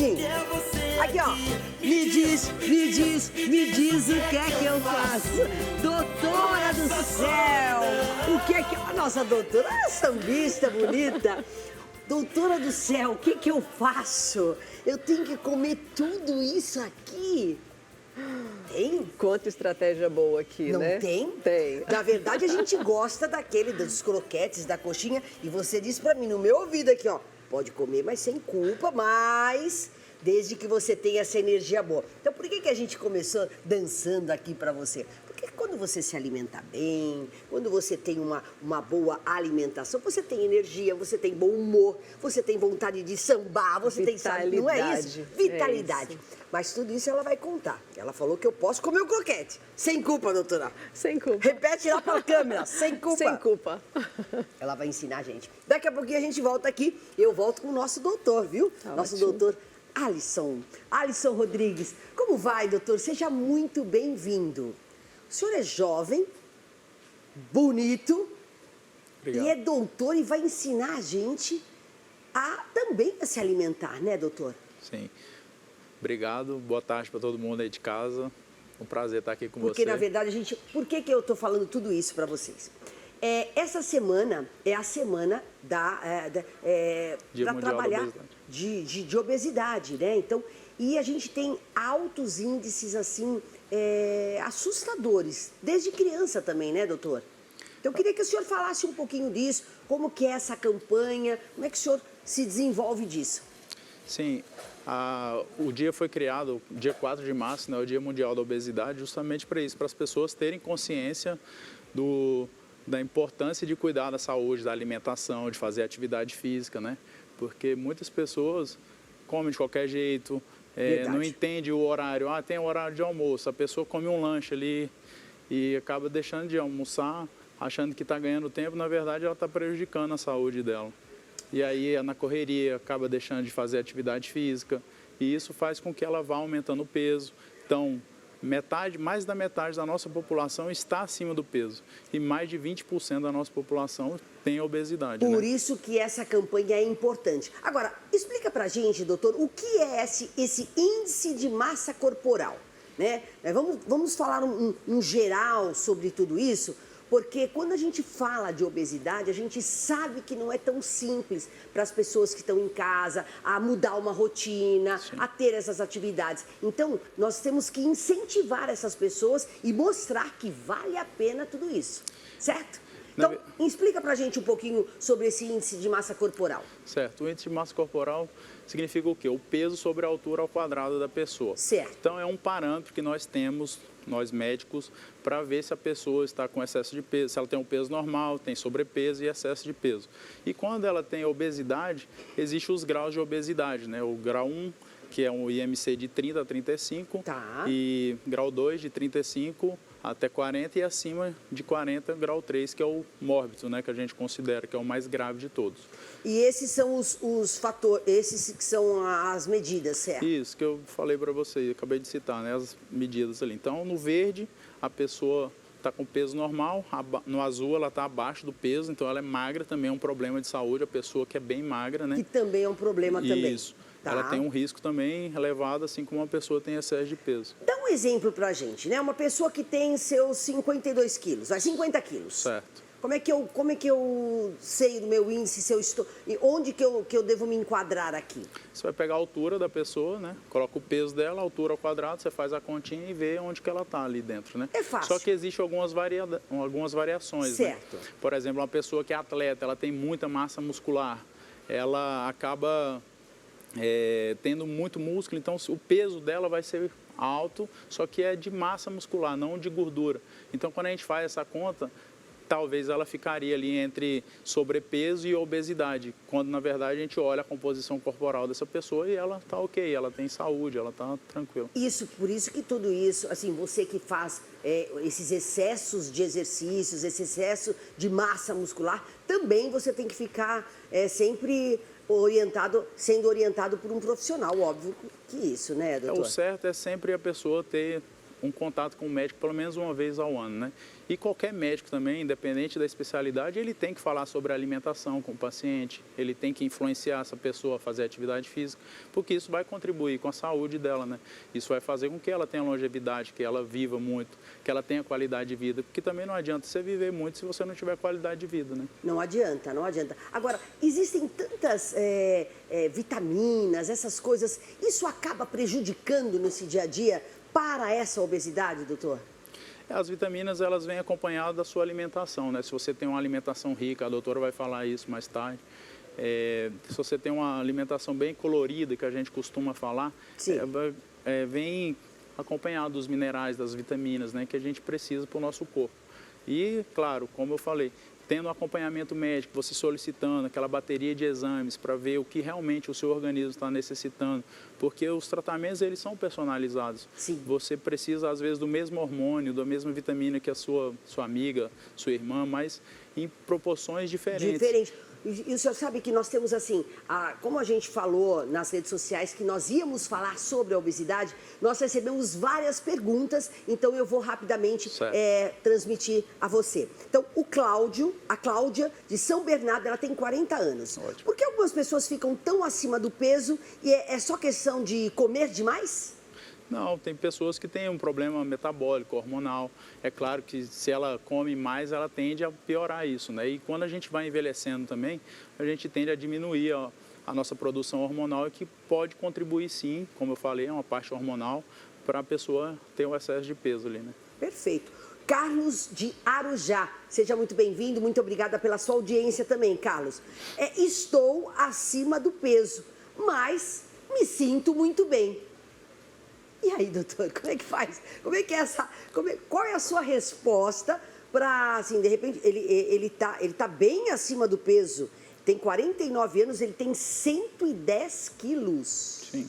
assim. Aqui, ó. Me diz o que é que eu faço? Doutora do céu! O que é que... Nossa, doutora, sambista bonita. Doutora do céu, o que é que eu faço? Eu tenho que comer tudo isso aqui? Tem? Quanta estratégia boa aqui, Não né? tem? Tem. Na verdade, a gente gosta daquele, dos croquetes, da coxinha. E você disse pra mim, no meu ouvido aqui, ó. Pode comer, mas sem culpa, mas... desde que você tenha essa energia boa. Então, por que a gente começou dançando aqui pra você? Porque quando você se alimenta bem, quando você tem uma boa alimentação, você tem energia, você tem bom humor, você tem vontade de sambar, você tem, sabe, não é isso? Vitalidade. É isso. Mas tudo isso ela vai contar. Ela falou que eu posso comer o croquete. Sem culpa, doutora. Sem culpa. Repete lá pra câmera. Sem culpa. Sem culpa. Ela vai ensinar a gente. Daqui a pouquinho a gente volta aqui. Eu volto com o nosso doutor, viu? Tá nosso ótimo. doutor Alisson Rodrigues. Como vai, doutor? Seja muito bem-vindo. O senhor é jovem, bonito, Obrigado. e é doutor e vai ensinar a gente também a se alimentar, né, doutor? Sim. Obrigado. Boa tarde para todo mundo aí de casa. Um prazer estar aqui com Porque, você. na verdade, por que eu estou falando tudo isso para vocês? Essa semana é a semana Dia para Mundial da trabalhar Obesidade. de obesidade, né? Então, e a gente tem altos índices, assim, assustadores, desde criança também, né, doutor? Então, eu queria que o senhor falasse um pouquinho disso, como que é essa campanha, como é que o senhor se desenvolve disso? Sim. O dia foi criado, dia 4 de março, né, o Dia Mundial da Obesidade, justamente para isso, para as pessoas terem consciência da importância de cuidar da saúde, da alimentação, de fazer atividade física, né? Porque muitas pessoas comem de qualquer jeito, não entende o horário. Tem horário de almoço, a pessoa come um lanche ali e acaba deixando de almoçar, achando que está ganhando tempo, na verdade ela está prejudicando a saúde dela. E aí, na correria, acaba deixando de fazer atividade física e isso faz com que ela vá aumentando o peso. Então, mais da metade da nossa população está acima do peso e mais de 20% da nossa população tem obesidade. Por isso que essa campanha é importante. Agora, explica pra gente, doutor, o que é esse índice de massa corporal, né? Vamos falar um geral sobre tudo isso, porque quando a gente fala de obesidade, a gente sabe que não é tão simples para as pessoas que estão em casa a mudar uma rotina, a ter essas atividades. Então, nós temos que incentivar essas pessoas e mostrar que vale a pena tudo isso, certo? Então, explica pra gente um pouquinho sobre esse índice de massa corporal. Certo. O índice de massa corporal significa o quê? O peso sobre a altura ao quadrado da pessoa. Certo. Então, é um parâmetro que nós temos, nós médicos, para ver se a pessoa está com excesso de peso, se ela tem um peso normal, tem sobrepeso e excesso de peso. E quando ela tem obesidade, existem os graus de obesidade, né? O grau 1, que é um IMC de 30 a 35, e grau 2 de 35 até 40 e acima de 40, grau 3, que é o mórbido, né, que a gente considera que é o mais grave de todos. E esses são os fatores, esses que são as medidas, certo? Isso, que eu falei para você, acabei de citar, né, as medidas ali. Então, no verde, a pessoa está com peso normal, no azul ela está abaixo do peso, então ela é magra, também é um problema de saúde, a pessoa que é bem magra, né? Que também é um problema também. Isso. Ela tem um risco também elevado, assim como uma pessoa tem excesso de peso. Dá um exemplo pra gente, né? Uma pessoa que tem seus 52 quilos, 50 quilos. Certo. Como é que eu sei do meu índice, se eu estou... E onde que eu devo me enquadrar aqui? Você vai pegar a altura da pessoa, né? Coloca o peso dela, a altura ao quadrado, você faz a continha e vê onde que ela está ali dentro, né? É fácil. Só que existem algumas variações, certo, né? Por exemplo, uma pessoa que é atleta, ela tem muita massa muscular, ela acaba tendo muito músculo, então o peso dela vai ser alto, só que é de massa muscular, não de gordura. Então, quando a gente faz essa conta, talvez ela ficaria ali entre sobrepeso e obesidade, quando na verdade a gente olha a composição corporal dessa pessoa e ela está ok, ela tem saúde, ela está tranquila. Por isso que tudo isso, assim, você que faz esses excessos de exercícios, esse excesso de massa muscular, também você tem que ficar sempre sendo orientado por um profissional, óbvio que isso, né, doutor? O certo é sempre a pessoa ter um contato com o médico pelo menos uma vez ao ano, né? E qualquer médico também, independente da especialidade, ele tem que falar sobre a alimentação com o paciente, ele tem que influenciar essa pessoa a fazer atividade física, porque isso vai contribuir com a saúde dela, né? Isso vai fazer com que ela tenha longevidade, que ela viva muito, que ela tenha qualidade de vida, porque também não adianta você viver muito se você não tiver qualidade de vida, né? Não adianta, não adianta. Agora, existem tantas vitaminas, essas coisas, isso acaba prejudicando nesse dia a dia para essa obesidade, doutor? As vitaminas, elas vêm acompanhadas da sua alimentação, né? Se você tem uma alimentação rica, a doutora vai falar isso mais tarde. Se você tem uma alimentação bem colorida, que a gente costuma falar, vem acompanhado dos minerais, das vitaminas, né? Que a gente precisa para o nosso corpo. E, claro, como eu falei, tendo um acompanhamento médico, você solicitando aquela bateria de exames para ver o que realmente o seu organismo está necessitando, porque os tratamentos, eles são personalizados. Sim. Você precisa, às vezes, do mesmo hormônio, da mesma vitamina que a sua amiga, sua irmã, mas em proporções diferentes. Diferente. E o senhor sabe que nós temos assim, como a gente falou nas redes sociais que nós íamos falar sobre a obesidade, nós recebemos várias perguntas, então eu vou rapidamente transmitir a você. Então, a Cláudia, de São Bernardo, ela tem 40 anos. Ótimo. Por que algumas pessoas ficam tão acima do peso e é só questão de comer demais? Não, tem pessoas que têm um problema metabólico, hormonal. É claro que se ela come mais, ela tende a piorar isso, né? E quando a gente vai envelhecendo também, a gente tende a diminuir a nossa produção hormonal, que pode contribuir sim, como eu falei, é uma parte hormonal, para a pessoa ter um excesso de peso ali, né? Perfeito. Carlos de Arujá, seja muito bem-vindo, muito obrigada pela sua audiência também, Carlos. Estou acima do peso, mas me sinto muito bem. E aí, doutor, como é que faz? Como é que é qual é a sua resposta para, assim, de repente, ele tá bem acima do peso, tem 49 anos, ele tem 110 quilos. Sim.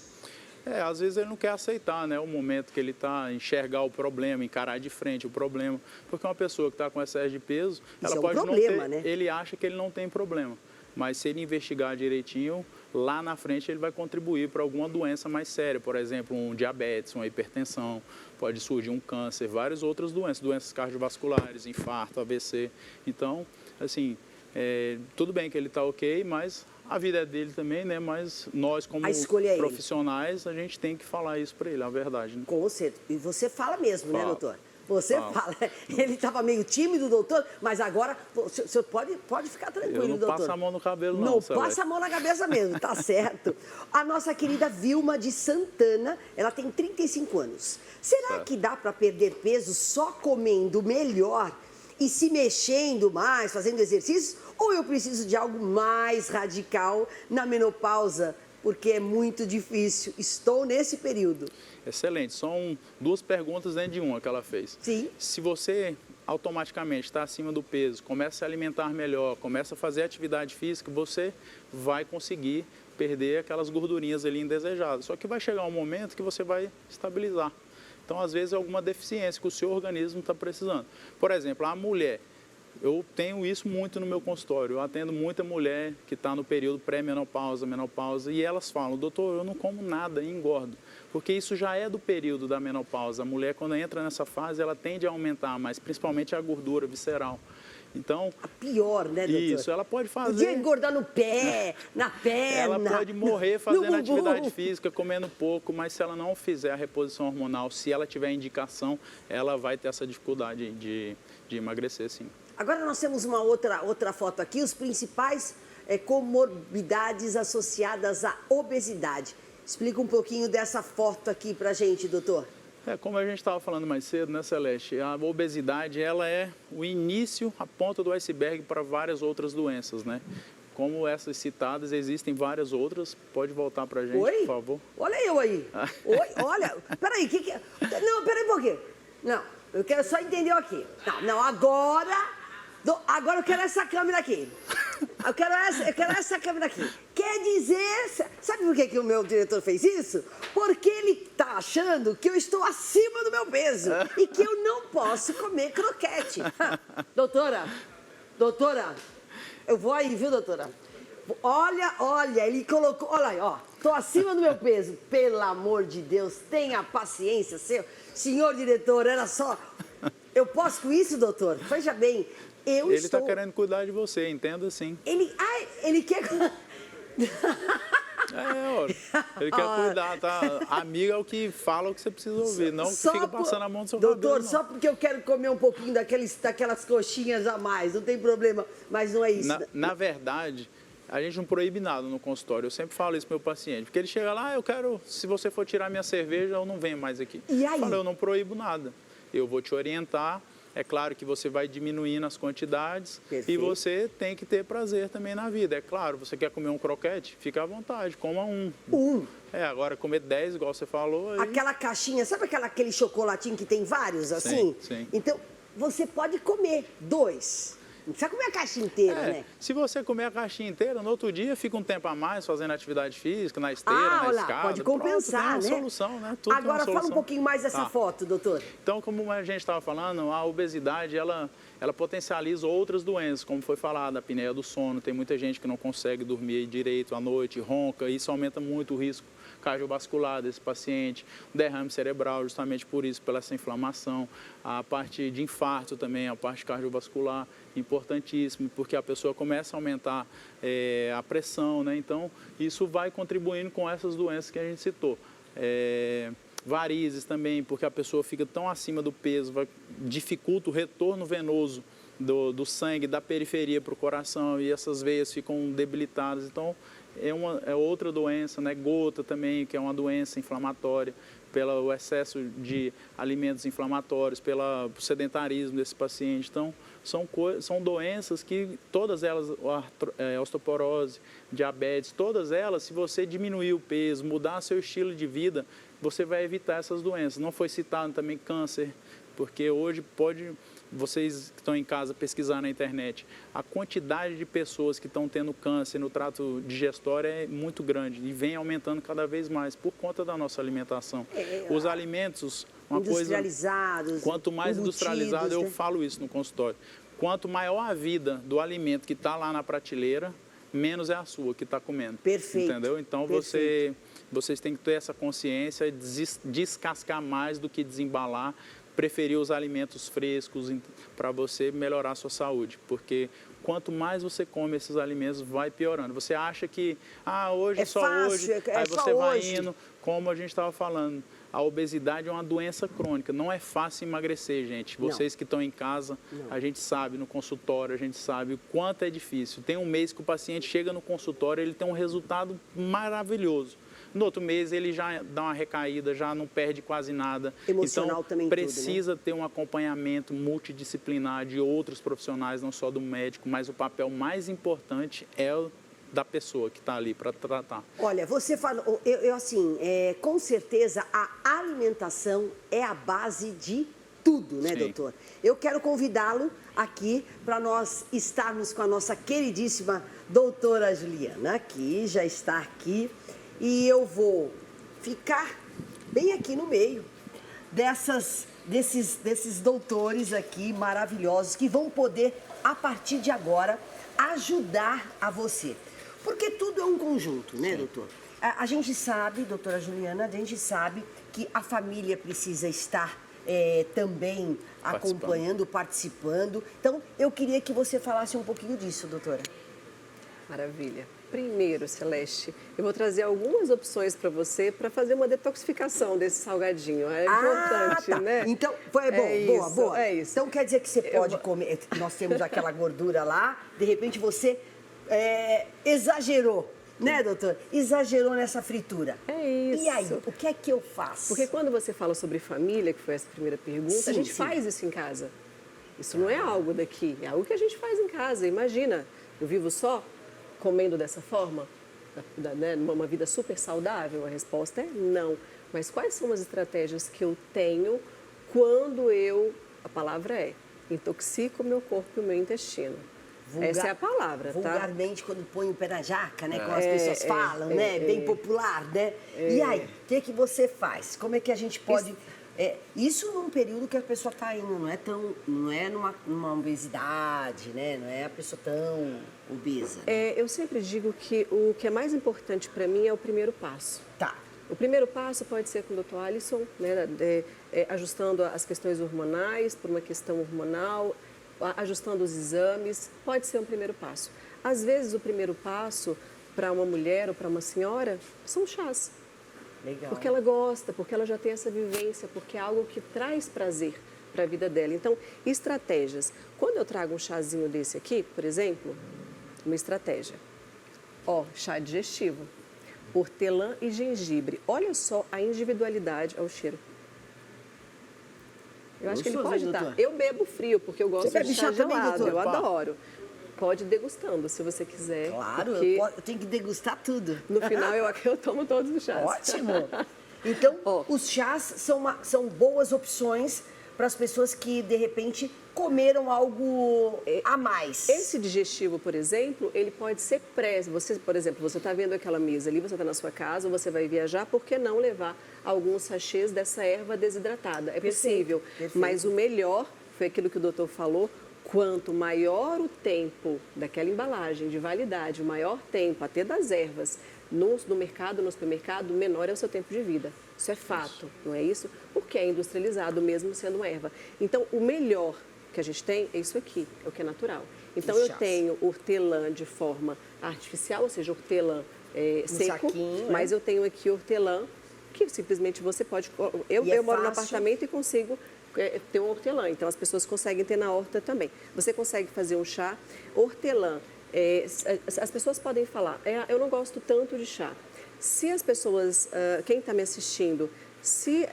Às vezes ele não quer aceitar, né, o momento que ele está, enxergar o problema, encarar de frente o problema, porque uma pessoa que está com excesso de peso, ela pode não ter, né? Ele acha que ele não tem problema, mas se ele investigar direitinho, lá na frente ele vai contribuir para alguma doença mais séria, por exemplo, um diabetes, uma hipertensão, pode surgir um câncer, várias outras doenças cardiovasculares, infarto, AVC. Então, assim, tudo bem que ele está ok, mas a vida é dele também, né? Mas nós, como profissionais, a gente tem que falar isso para ele, a verdade, né? Com certeza. E você fala mesmo, né, doutor? Você fala. Ele estava meio tímido, doutor, mas agora o senhor pode ficar tranquilo, doutor. Eu não passo a mão no cabelo, não. Não passa a mão na cabeça mesmo, tá certo. A nossa querida Vilma de Santana, ela tem 35 anos. Será que dá para perder peso só comendo melhor e se mexendo mais, fazendo exercícios? Ou eu preciso de algo mais radical na menopausa? Porque é muito difícil. Estou nesse período. Excelente. São duas perguntas dentro de uma que ela fez. Sim. Se você automaticamente está acima do peso, começa a se alimentar melhor, começa a fazer atividade física, você vai conseguir perder aquelas gordurinhas ali indesejadas. Só que vai chegar um momento que você vai estabilizar. Então, às vezes, é alguma deficiência que o seu organismo está precisando. Por exemplo, a mulher. Eu tenho isso muito no meu consultório. Eu atendo muita mulher que está no período pré-menopausa, menopausa, e elas falam, doutor, eu não como nada e engordo. Porque isso já é do período da menopausa. A mulher, quando entra nessa fase, ela tende a aumentar mais, principalmente a gordura visceral. Então, a pior, né, doutor? Isso, ela pode fazer... Podia engordar no pé, na perna... Ela pode morrer fazendo atividade física, comendo pouco, mas se ela não fizer a reposição hormonal, se ela tiver indicação, ela vai ter essa dificuldade de emagrecer, sim. Agora nós temos uma outra foto aqui, os principais comorbidades associadas à obesidade. Explica um pouquinho dessa foto aqui pra gente, doutor. Como a gente estava falando mais cedo, né, Celeste? A obesidade, ela é o início, a ponta do iceberg para várias outras doenças, né? Como essas citadas, existem várias outras. Pode voltar pra gente, por favor? Olha eu aí. Oi, olha. Peraí, Não, peraí um pouquinho. Não, eu quero só entender aqui. Não, agora eu quero essa câmera aqui. Eu quero essa câmera aqui. Quer dizer... Sabe por que o meu diretor fez isso? Porque ele tá achando que eu estou acima do meu peso e que eu não posso comer croquete. Doutora, eu vou aí, viu, doutora? Olha, ele colocou... Olha aí, ó. Tô acima do meu peso. Pelo amor de Deus, tenha paciência, senhor diretor, era só... Eu posso com isso, doutor? Veja bem, Ele está querendo cuidar de você, entenda assim. Ele quer... Ele quer cuidar, tá? Amigo é o que fala o que você precisa ouvir, não que fica passando a mão no seu cabelo. Doutor, só porque eu quero comer um pouquinho daquelas coxinhas a mais, não tem problema, mas não é isso. Na verdade, a gente não proíbe nada no consultório, eu sempre falo isso pro meu paciente, porque ele chega lá, eu quero, se você for tirar minha cerveja, eu não venho mais aqui. E aí? Eu falo, eu não proíbo nada, eu vou te orientar. É claro que você vai diminuindo as quantidades. Perfeito. E você tem que ter prazer também na vida. É claro, você quer comer um croquete? Fica à vontade, coma um. Agora comer 10, igual você falou. Aí... Aquela caixinha, sabe aquele chocolatinho que tem vários assim? Sim. Então, você pode comer 2. Não precisa comer a caixinha inteira, né? Se você comer a caixinha inteira, no outro dia fica um tempo a mais fazendo atividade física, na esteira, na escada. Pode compensar, pronto, tem uma solução, né? Tudo Agora, fala um pouquinho mais dessa foto, doutor. Então, como a gente estava falando, a obesidade, ela potencializa outras doenças, como foi falado, a apneia do sono. Tem muita gente que não consegue dormir direito à noite, ronca, isso aumenta muito o risco cardiovascular desse paciente, derrame cerebral, justamente por isso, pela essa inflamação, a parte de infarto também, a parte cardiovascular, importantíssimo, porque a pessoa começa a aumentar a pressão, né? Então, isso vai contribuindo com essas doenças que a gente citou. Varizes também, porque a pessoa fica tão acima do peso, dificulta o retorno venoso do sangue da periferia para o coração e essas veias ficam debilitadas. Então, é outra doença, né? Gota também, que é uma doença inflamatória, pelo excesso de alimentos inflamatórios, pelo sedentarismo desse paciente. Então, são doenças que todas elas, osteoporose, diabetes, todas elas, se você diminuir o peso, mudar seu estilo de vida, você vai evitar essas doenças. Não foi citado também câncer, porque hoje vocês que estão em casa pesquisar na internet, a quantidade de pessoas que estão tendo câncer no trato digestório é muito grande e vem aumentando cada vez mais por conta da nossa alimentação. Os alimentos, industrializados, quanto mais industrializado, eu falo isso no consultório, quanto maior a vida do alimento que está lá na prateleira, menos é a sua que está comendo. Perfeito. Entendeu? Então, vocês têm que ter essa consciência, descascar mais do que desembalar, preferir os alimentos frescos para você melhorar a sua saúde, porque quanto mais você come esses alimentos, vai piorando. Você acha que, hoje é só fácil, hoje, aí você vai indo, como a gente estava falando, a obesidade é uma doença crônica, não é fácil emagrecer, gente. Vocês que estão em casa, a gente sabe, no consultório, a gente sabe o quanto é difícil. Tem um mês que o paciente chega no consultório, ele tem um resultado maravilhoso. No outro mês ele já dá uma recaída, já não perde quase nada. Emocional então, também precisa tudo, né? ter um acompanhamento multidisciplinar de outros profissionais, não só do médico, mas o papel mais importante é o da pessoa que está ali para tratar. Olha, você fala, com certeza a alimentação é a base de tudo, né, doutor? Eu quero convidá-lo aqui para nós estarmos com a nossa queridíssima doutora Juliana, que já está aqui. E eu vou ficar bem aqui no meio desses doutores aqui maravilhosos que vão poder, a partir de agora, ajudar a você. Porque tudo é um conjunto, né, doutor? A gente sabe, doutora Juliana, a gente sabe que a família precisa estar também acompanhando, participando. Então, eu queria que você falasse um pouquinho disso, doutora. Maravilha. Primeiro, Celeste, eu vou trazer algumas opções para você para fazer uma detoxificação desse salgadinho. É importante, né? Então, boa. É isso. Então, quer dizer que você pode comer... Nós temos aquela gordura lá, de repente você exagerou, né, doutor? Exagerou nessa fritura. É isso. E aí, o que é que eu faço? Porque quando você fala sobre família, que foi essa primeira pergunta, a gente faz isso em casa. Isso não é algo daqui, é algo que a gente faz em casa. Imagina, eu vivo só comendo dessa forma, né, uma vida super saudável? A resposta é não. Mas quais são as estratégias que eu tenho quando a palavra é, intoxico o meu corpo e o meu intestino? Essa é a palavra, tá? Vulgarmente, quando põe o pé na jaca, né? Como as pessoas falam, né? Bem popular, né? E aí, o que você faz? Como é que a gente pode Isso num período que a pessoa está indo, não é numa obesidade, né? Não é a pessoa tão obesa. Eu sempre digo que o que é mais importante para mim é o primeiro passo. Tá. O primeiro passo pode ser com o Dr. Alisson, né, ajustando as questões hormonais, por uma questão hormonal, ajustando os exames, pode ser um primeiro passo. Às vezes, o primeiro passo para uma mulher ou para uma senhora são chás. Legal. Porque ela gosta, porque ela já tem essa vivência, porque é algo que traz prazer para a vida dela. Então, estratégias. Quando eu trago um chazinho desse aqui, por exemplo, uma estratégia. Chá digestivo, hortelã e gengibre. Olha só a individualidade ao cheiro. Eu acho que ele pode estar. Eu bebo frio, porque eu gosto de chá gelado, também, eu adoro. Pode ir degustando, se você quiser. Claro, eu tenho que degustar tudo. No final, eu tomo todos os chás. Ótimo! Então, os chás são boas opções para as pessoas que, de repente, comeram algo a mais. Esse digestivo, por exemplo, ele pode ser Você, por exemplo, você está vendo aquela mesa ali, você está na sua casa, você vai viajar, por que não levar alguns sachês dessa erva desidratada? É possível, mas o melhor foi aquilo que o doutor falou. Quanto maior o tempo daquela embalagem de validade, o maior tempo até das ervas no mercado, no supermercado, menor é o seu tempo de vida. Isso é fato, não é isso? Porque é industrializado mesmo sendo uma erva. Então, o melhor que a gente tem é isso aqui, é o que é natural. Então, eu tenho hortelã de forma artificial, ou seja, hortelã seco, mas eu tenho aqui hortelã que simplesmente você pode... Eu moro no apartamento e consigo... ter um hortelã, então as pessoas conseguem ter na horta também. Você consegue fazer um chá hortelã. As pessoas podem falar, eu não gosto tanto de chá. Se as pessoas, quem está me assistindo, se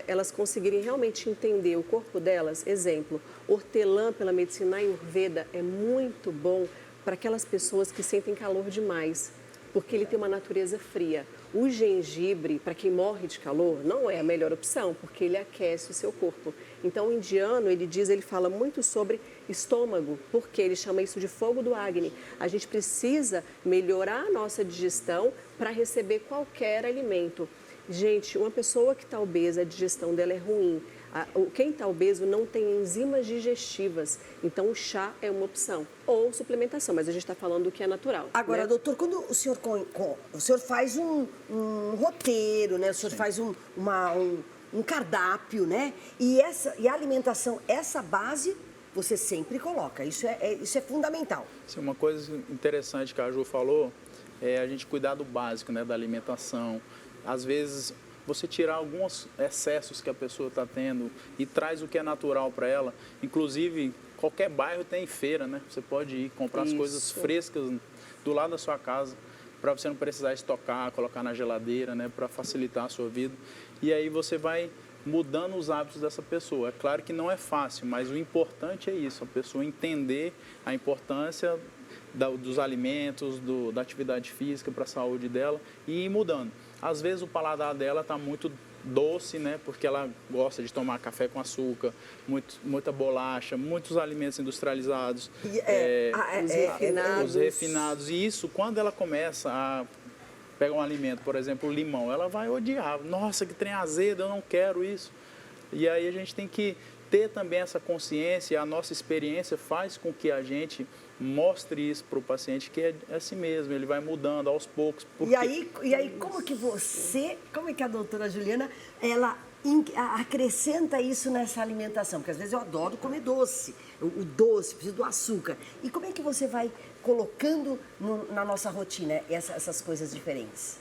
elas conseguirem realmente entender o corpo delas, exemplo, hortelã pela medicina Ayurveda é muito bom para aquelas pessoas que sentem calor demais, porque ele tem uma natureza fria. O gengibre, para quem morre de calor, não é a melhor opção, porque ele aquece o seu corpo. Então, o indiano, ele fala muito sobre estômago, porque ele chama isso de fogo do Agni. A gente precisa melhorar a nossa digestão para receber qualquer alimento. Gente, uma pessoa que está obesa, a digestão dela é ruim. Quem está obeso não tem enzimas digestivas, então o chá é uma opção. Ou suplementação, mas a gente está falando do que é natural. Agora, né? doutor, quando o senhor faz um roteiro, né? O senhor faz um cardápio, né? E a alimentação, essa base, você sempre coloca. Isso é fundamental. Sim, uma coisa interessante que a Ju falou é a gente cuidar do básico, né? Da alimentação. Às vezes, você tirar alguns excessos que a pessoa está tendo e traz o que é natural para ela. Inclusive, qualquer bairro tem feira, né? Você pode ir comprar as coisas frescas do lado da sua casa, para você não precisar estocar, colocar na geladeira, né? Para facilitar a sua vida. E aí você vai mudando os hábitos dessa pessoa. É claro que não é fácil, mas o importante é isso, a pessoa entender a importância dos alimentos, da atividade física para a saúde dela e ir mudando. Às vezes o paladar dela está muito doce, né? Porque ela gosta de tomar café com açúcar, muita bolacha, muitos alimentos industrializados, os refinados. E isso, quando ela começa a pegar um alimento, por exemplo, o limão, ela vai odiar. Nossa, que trem azedo, eu não quero isso. E aí a gente tem que ter também essa consciência, e a nossa experiência faz com que a gente mostre isso para o paciente, que é assim mesmo, ele vai mudando aos poucos. Porque... E aí como que a doutora Juliana, ela acrescenta isso nessa alimentação? Porque às vezes eu adoro comer doce, o doce, preciso do açúcar. E como é que você vai colocando na nossa rotina essas coisas diferentes?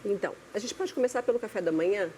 Então, a gente pode começar pelo café da manhã,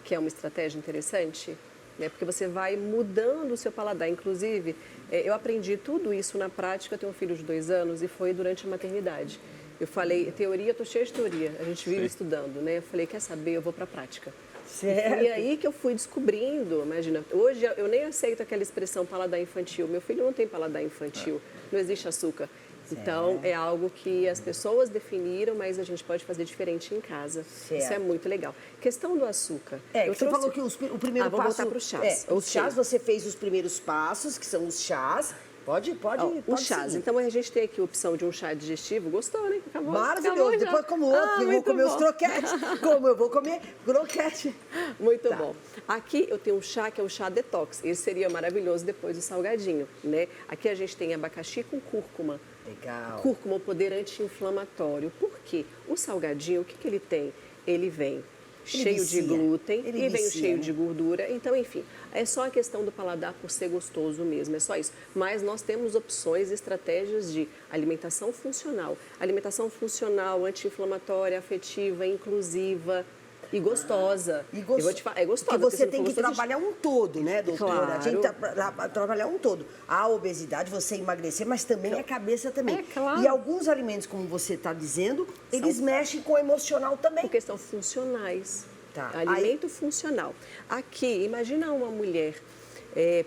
que é uma estratégia interessante, né? Porque você vai mudando o seu paladar. Inclusive, eu aprendi tudo isso na prática. Eu tenho um filho de 2 anos e foi durante a maternidade. Eu falei, teoria, eu estou cheia de teoria. A gente vive estudando, né? Eu falei, quer saber, eu vou para a prática. Certo. E aí que eu fui descobrindo, imagina, hoje eu nem aceito aquela expressão paladar infantil. Meu filho não tem paladar infantil, não existe açúcar. Então, é algo que as pessoas definiram, mas a gente pode fazer diferente em casa. Certo. Isso é muito legal. Questão do açúcar. Você falou que o primeiro passo... Vamos voltar para os chás. Os chás, você fez os primeiros passos, que são os chás, Pode Os chás. seguir. Então, a gente tem aqui a opção de um chá digestivo. Gostou, né? Maravilhoso. já. Depois como outro, eu vou muito comer os bom. croquetes. Como eu vou comer croquete. Muito Tá. bom. Aqui eu tenho um chá que é o chá detox. Esse seria maravilhoso depois do salgadinho, né? Aqui a gente tem abacaxi com cúrcuma. Legal. Cúrcuma, poder anti-inflamatório. Por quê? O salgadinho, o que, que ele tem? Ele vem cheio vicia. de glúten Ele e vem vicia, cheio né? de gordura. Então, enfim, é só a questão do paladar por ser gostoso mesmo, é só isso. Mas nós temos opções e estratégias de alimentação funcional. Alimentação funcional, anti-inflamatória, afetiva, inclusiva e gostosa. E Eu vou te falar, é gostosa. Porque você não tem que for gostosa, trabalhar um todo, né, doutora? A gente Claro. trabalhar um todo. A obesidade, você emagrecer, mas também a cabeça também. É, claro. E alguns alimentos, como você está dizendo, eles mexem com o emocional também. porque são funcionais. Tá. Alimento funcional. Aqui, imagina uma mulher,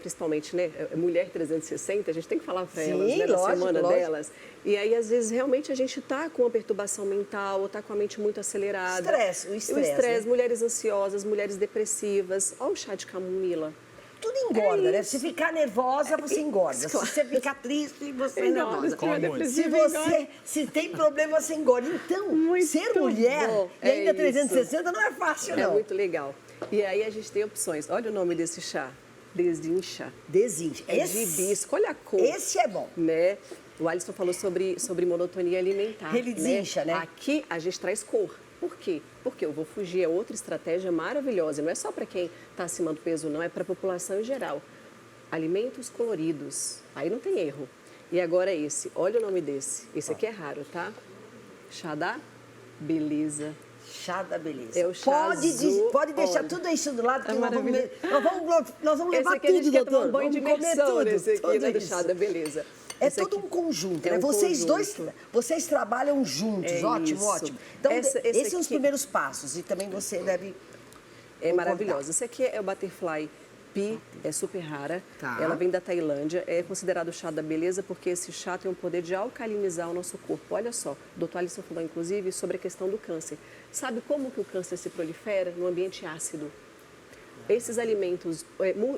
principalmente, né? Mulher 360, a gente tem que falar para Sim, elas, né? Na lógico, semana lógico. delas. E aí, às vezes, realmente a gente tá com uma perturbação mental, ou tá com a mente muito acelerada. O estresse, né? mulheres ansiosas, mulheres depressivas. Olha o chá de camomila. Tudo engorda, É né? isso. Se ficar nervosa, você engorda. claro. Se você ficar triste, você Engorda, engorda. se tiver Come depressiva, Se tem problema, você engorda. Então, Muito ser mulher bom. e ainda É 360 não é fácil, É não. muito legal. E aí a gente tem opções. Olha o nome desse chá. Desincha. Desincha. É de hibisco. Olha a cor. Esse é bom. Né? O Alisson falou sobre monotonia alimentar. Ele desincha, né? Aqui a gente traz cor. Por quê? Porque eu vou fugir, é outra estratégia maravilhosa. Não é só para quem está acima do peso, não, é para a população em geral. Alimentos coloridos. Aí não tem erro. E agora esse. Olha o nome desse. Esse aqui é raro, tá? Chá da beleza. Chá da beleza. É o chá azul. Pode deixar Olha. tudo isso do lado, que É nós vamos, maravilhoso. nós vamos Esse levar aqui a gente tudo, quer tomar doutor. um banho de Vamos comer imersão tudo, nesse aqui, tudo né, do isso. chá da beleza. É Esse todo aqui um conjunto, é né? um Vocês dois, conjunto. vocês trabalham juntos, É ótimo, isso. ótimo. Então, Esse esses são os aqui- primeiros passos e também você deve É concordar. maravilhosa. Esse aqui é o Butterfly Pea, é super rara. Tá. Ela vem da Tailândia, é considerado o chá da beleza porque esse chá tem o poder de alcalinizar o nosso corpo. Olha só, o doutor Alisson falou inclusive sobre a questão do câncer. Sabe como que o câncer se prolifera? No ambiente ácido. Esses alimentos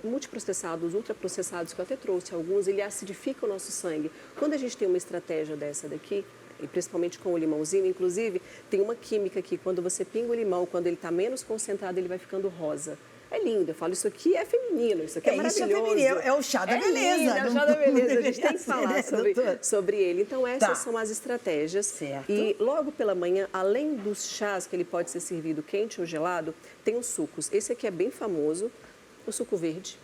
multiprocessados, ultraprocessados, que eu até trouxe alguns, ele acidifica o nosso sangue. Quando a gente tem uma estratégia dessa daqui, e principalmente com o limãozinho, inclusive, tem uma química que quando você pinga o limão, quando ele está menos concentrado, ele vai ficando rosa. É lindo, eu falo, isso aqui é feminino, isso aqui é Isso é maravilhoso. feminino, é o chá da beleza. Lindo, é o não- chá da não beleza, a deveria gente tem que ser, falar né, doutor? sobre ele. Então, essas Tá. são as estratégias. Certo. E logo pela manhã, além dos chás, que ele pode ser servido quente ou gelado, tem os sucos. Esse aqui é bem famoso, o suco verde.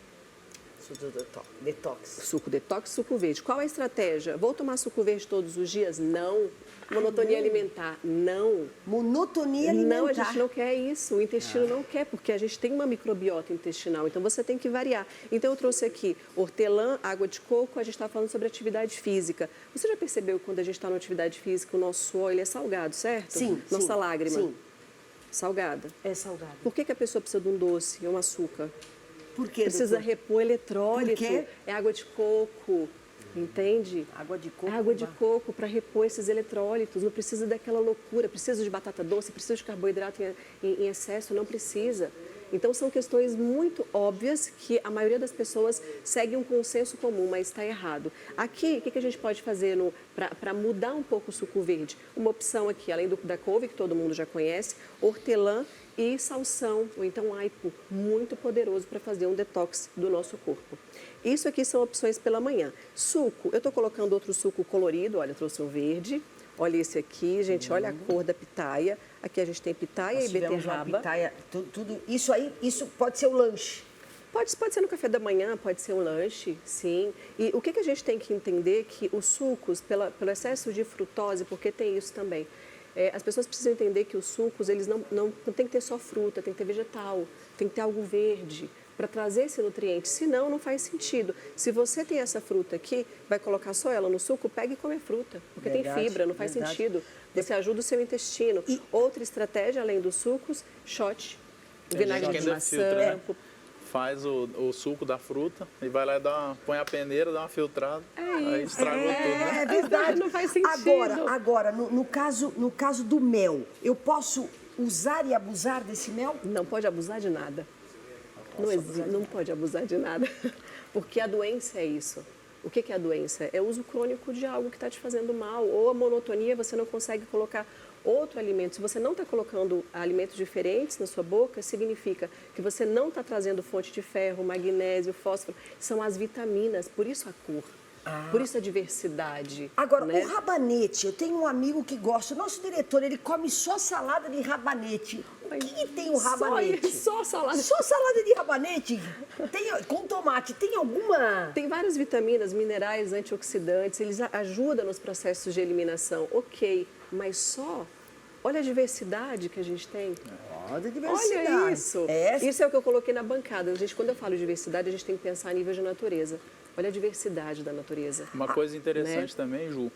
Detox. Suco detox, suco verde. Qual a estratégia? Vou tomar suco verde todos os dias? Não. Monotonia alimentar? Não. Monotonia alimentar. Não, a gente não quer isso. O intestino não quer, porque a gente tem uma microbiota intestinal. Então, você tem que variar. Então, eu trouxe aqui hortelã, água de coco. A gente está falando sobre atividade física. Você já percebeu que quando a gente está na atividade física, o nosso suor ele é salgado, certo? Sim, Nossa sim, lágrima. sim. Salgada. É salgado. Por que a pessoa precisa de um doce, um açúcar? Por quê, Precisa doutor? repor eletrólito. Por quê? É água de coco, entende? Água de coco. É água de coco para repor esses eletrólitos. Não precisa daquela loucura. Precisa de batata doce, precisa de carboidrato em excesso, não precisa. Então, são questões muito óbvias que a maioria das pessoas segue um consenso comum, mas está errado. Aqui, o que a gente pode fazer para mudar um pouco o suco verde? Uma opção aqui, além da couve, que todo mundo já conhece, hortelã e salsão, ou então aipo, muito poderoso para fazer um detox do nosso corpo. Isso aqui são opções pela manhã. Suco, eu estou colocando outro suco colorido, olha, trouxe um verde. Olha esse aqui, gente, olha a cor da pitaia. Aqui a gente tem pitaia Nós e tivemos uma beterraba. pitaia, tudo. Isso aí, isso pode ser o lanche. Pode ser no café da manhã, pode ser um lanche, sim. E o que a gente tem que entender que os sucos, pelo excesso de frutose, porque tem isso também, as pessoas precisam entender que os sucos, eles não tem que ter só fruta, tem que ter vegetal, tem que ter algo verde para trazer esse nutriente, senão não faz sentido. Se você tem essa fruta aqui, vai colocar só ela no suco, pega e come a fruta, porque Verdade, tem fibra, não faz verdade. sentido. Você ajuda o seu intestino. E- Outra estratégia, além dos sucos, shot, vinagre gente de que ainda maçã. filtra, né? Faz o suco da fruta e vai lá e põe a peneira, dá uma filtrada. Aí estragou tudo, né? É verdade. Não faz sentido. Agora no caso do mel, eu posso usar e abusar desse mel? Não pode abusar de nada. Não pode abusar de nada. Porque a doença é isso. O que é a doença? É o uso crônico de algo que está te fazendo mal, ou a monotonia, você não consegue colocar outro alimento. Se você não está colocando alimentos diferentes na sua boca, significa que você não está trazendo fonte de ferro, magnésio, fósforo. São as vitaminas, por isso a cor. Por isso a diversidade. Agora, né? o rabanete, eu tenho um amigo que gosta, o nosso diretor, ele come só salada de rabanete. O que tem o rabanete? Só salada. Só salada de rabanete? Com tomate, tem alguma... Tem várias vitaminas, minerais, antioxidantes, eles ajudam nos processos de eliminação. Ok, mas só... Olha a diversidade que a gente tem. Olha a diversidade. Olha isso. Isso é o que eu coloquei na bancada. Quando eu falo de diversidade, a gente tem que pensar a nível de natureza. Olha a diversidade da natureza. Uma coisa interessante também, Ju,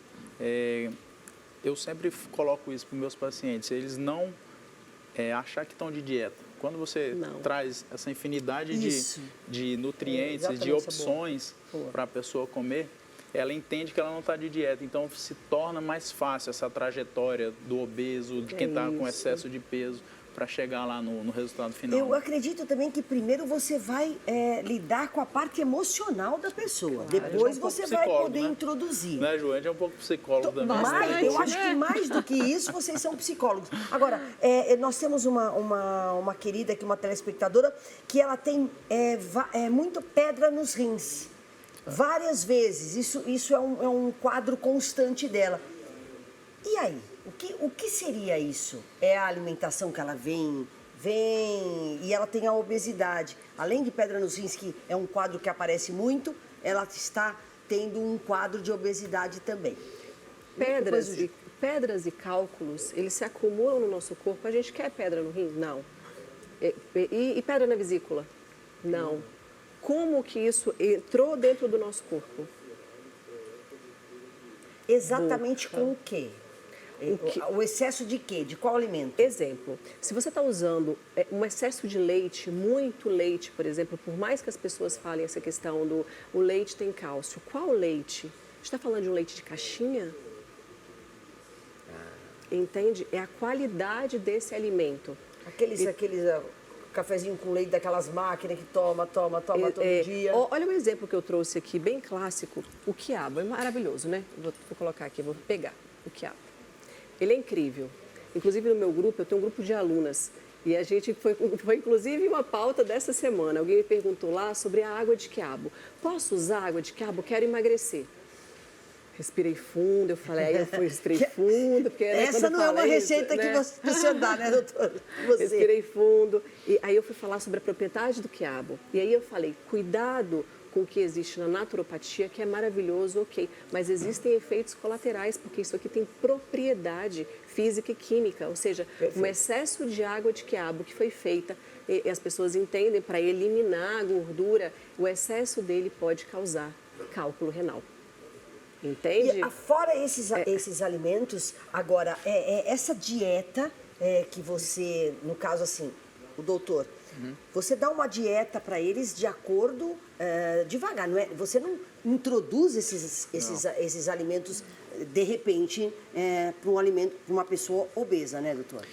eu sempre coloco isso para os meus pacientes, eles não achar que estão de dieta. Quando você traz essa infinidade de nutrientes, de opções para a pessoa comer, ela entende que ela não está de dieta. Então, se torna mais fácil essa trajetória do obeso, de quem está com excesso de peso, para chegar lá no resultado final. Eu acredito também que primeiro você vai lidar com a parte emocional da pessoa. Depois você vai poder introduzir. Né, Ju? A gente é um pouco psicólogo também. Mas eu acho que mais do que isso, vocês são psicólogos. Agora, nós temos uma querida aqui, uma telespectadora, que ela tem muita pedra nos rins. Várias vezes. Isso é um quadro constante dela. E aí? O que seria isso? É a alimentação que ela vem e ela tem a obesidade. Além de pedra nos rins, que é um quadro que aparece muito, ela está tendo um quadro de obesidade também. Pedras e cálculos, eles se acumulam no nosso corpo. A gente quer pedra no rim? Não. E pedra na vesícula? Não. Como que isso entrou dentro do nosso corpo? Exatamente com o quê? O excesso de quê? De qual alimento? Exemplo, se você está usando um excesso de leite, muito leite, por exemplo, por mais que as pessoas falem essa questão do o leite tem cálcio, qual leite? A gente está falando de um leite de caixinha? Entende? É a qualidade desse alimento. Aqueles cafezinho com leite daquelas máquinas que toma todo dia. Olha um exemplo que eu trouxe aqui, bem clássico. O quiabo é maravilhoso, né? Vou colocar aqui, vou pegar o quiabo. Ele é incrível. Inclusive, no meu grupo, eu tenho um grupo de alunas. E a gente foi inclusive uma pauta dessa semana. Alguém me perguntou lá sobre a água de quiabo. Posso usar água de quiabo? Quero emagrecer. Respirei fundo, eu falei, aí eu respirei fundo. Porque, né, essa não é uma receita que você dá, né, doutora? Respirei fundo. E aí eu fui falar sobre a propriedade do quiabo. E aí eu falei, cuidado com o que existe na naturopatia, que é maravilhoso, ok. Mas existem efeitos colaterais, porque isso aqui tem propriedade física e química. Ou seja, um excesso de água de quiabo que foi feita, e as pessoas entendem, para eliminar a gordura, o excesso dele pode causar cálculo renal. Entende? E fora esses alimentos, agora, essa dieta que você, no caso assim, o doutor, você dá uma dieta para eles de acordo, devagar, não é? Você não introduz esses alimentos de repente para uma pessoa obesa, né, doutor?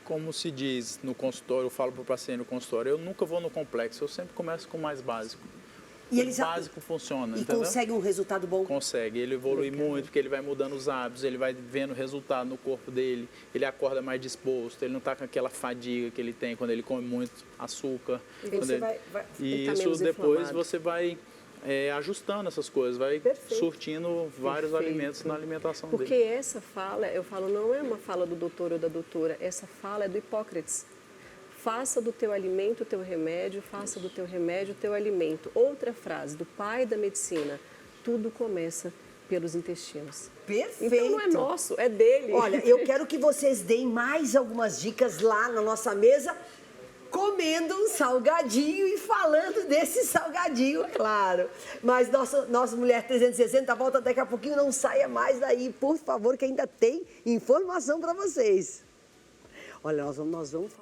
Como se diz no consultório, eu falo para o paciente no consultório, eu nunca vou no complexo, eu sempre começo com o mais básico. E o básico funciona, e entendeu? consegue um resultado bom? Consegue, ele evolui muito, porque ele vai mudando os hábitos, ele vai vendo o resultado no corpo dele, ele acorda mais disposto, ele não está com aquela fadiga que ele tem quando ele come muito açúcar. E isso depois você vai ajustando essas coisas, vai surtindo vários alimentos na alimentação dele. Porque essa fala, eu falo, não é uma fala do doutor ou da doutora, essa fala é do Hipócrates. Faça do teu alimento o teu remédio, faça do teu remédio o teu alimento. Outra frase do pai da medicina, tudo começa pelos intestinos. Perfeito. Então não é nosso, é dele. Olha, eu quero que vocês deem mais algumas dicas lá na nossa mesa, comendo um salgadinho e falando desse salgadinho, claro. Mas nossa Mulher 360 volta daqui a pouquinho, não saia mais daí, por favor, que ainda tem informação para vocês. Olha, nós vamos